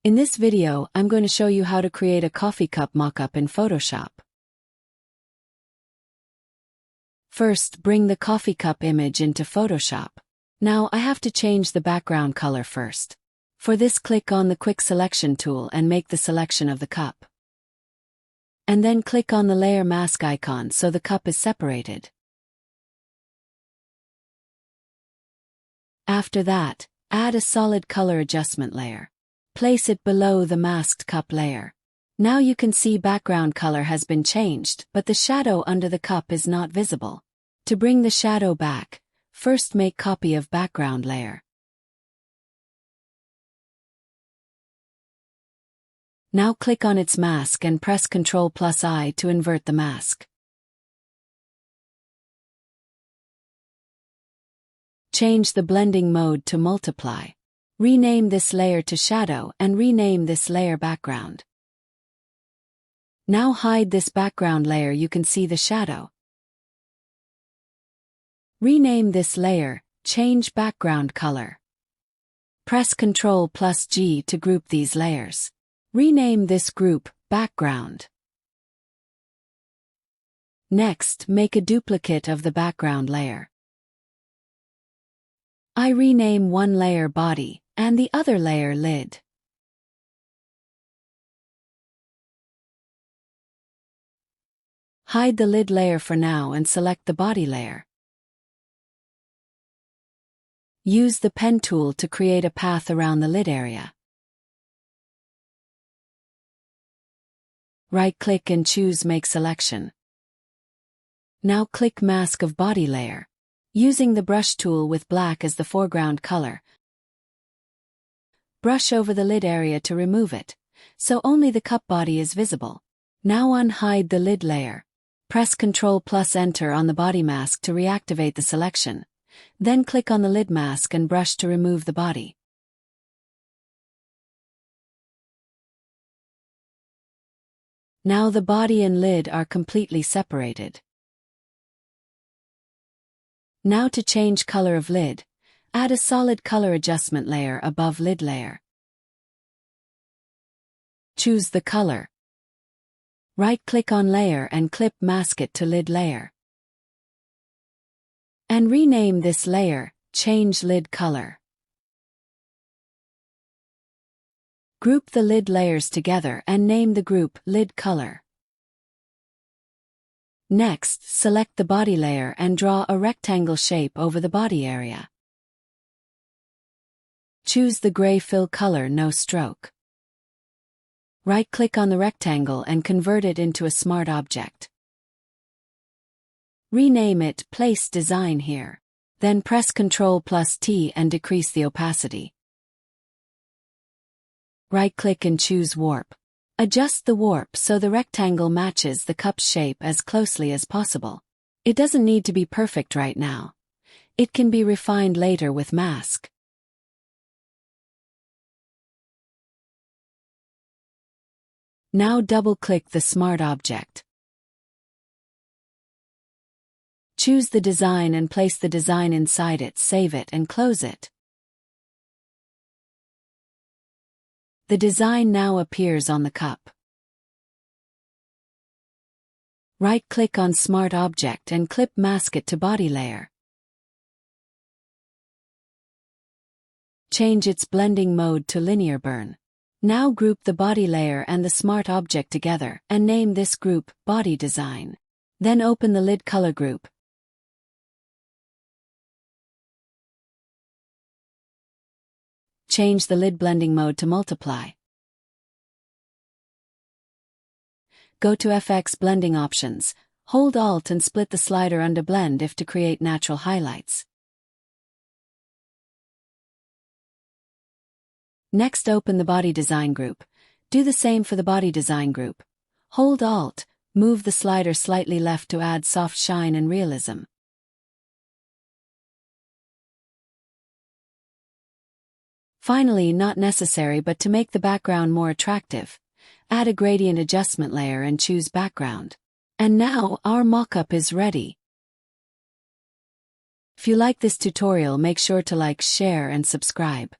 In this video, I'm going to show you how to create a coffee cup mockup in Photoshop. First, bring the coffee cup image into Photoshop. Now I have to change the background color first. For this, click on the Quick Selection tool and make the selection of the cup. And then click on the layer mask icon so the cup is separated. After that, add a solid color adjustment layer. Place it below the masked cup layer. Now you can see background color has been changed, but the shadow under the cup is not visible. To bring the shadow back, first make copy of background layer. Now click on its mask and press Ctrl+I to invert the mask. Change the blending mode to multiply. Rename this layer to shadow and rename this layer background. Now hide this background layer, you can see the shadow. Rename this layer, change background color. Press Ctrl+G to group these layers. Rename this group, background. Next, make a duplicate of the background layer. I rename one layer body, and the other layer lid. Hide the lid layer for now and select the body layer. Use the pen tool to create a path around the lid area. Right-click and choose Make Selection. Now click Mask of Body Layer. Using the brush tool with black as the foreground color, brush over the lid area to remove it, so only the cup body is visible. Now unhide the lid layer. Press Ctrl+Enter on the body mask to reactivate the selection. Then click on the lid mask and brush to remove the body. Now the body and lid are completely separated. Now to change color of lid, add a solid color adjustment layer above lid layer. Choose the color. Right-click on layer and clip mask it to lid layer. And rename this layer, change lid color. Group the lid layers together and name the group lid color. Next, select the body layer and draw a rectangle shape over the body area. Choose the gray fill color, no stroke. Right-click on the rectangle and convert it into a smart object. Rename it Place Design here. Then press Ctrl+T and decrease the opacity. Right-click and choose Warp. Adjust the warp so the rectangle matches the cup's shape as closely as possible. It doesn't need to be perfect right now. It can be refined later with mask. Now double-click the smart object. Choose the design and place the design inside it, save it and close it. The design now appears on the cup. Right-click on Smart Object and clip mask it to body layer. Change its blending mode to linear burn. Now group the body layer and the smart object together and name this group Body Design. Then open the lid color group. Change the lid blending mode to multiply. Go to FX blending options, hold Alt and split the slider under blend if to create natural highlights. Next, open the body design group. Do the same for the body design group. Hold Alt, move the slider slightly left to add soft shine and realism. Finally, not necessary but to make the background more attractive, add a gradient adjustment layer and choose background. And now our mockup is ready. If you like this tutorial, make sure to like, share and subscribe.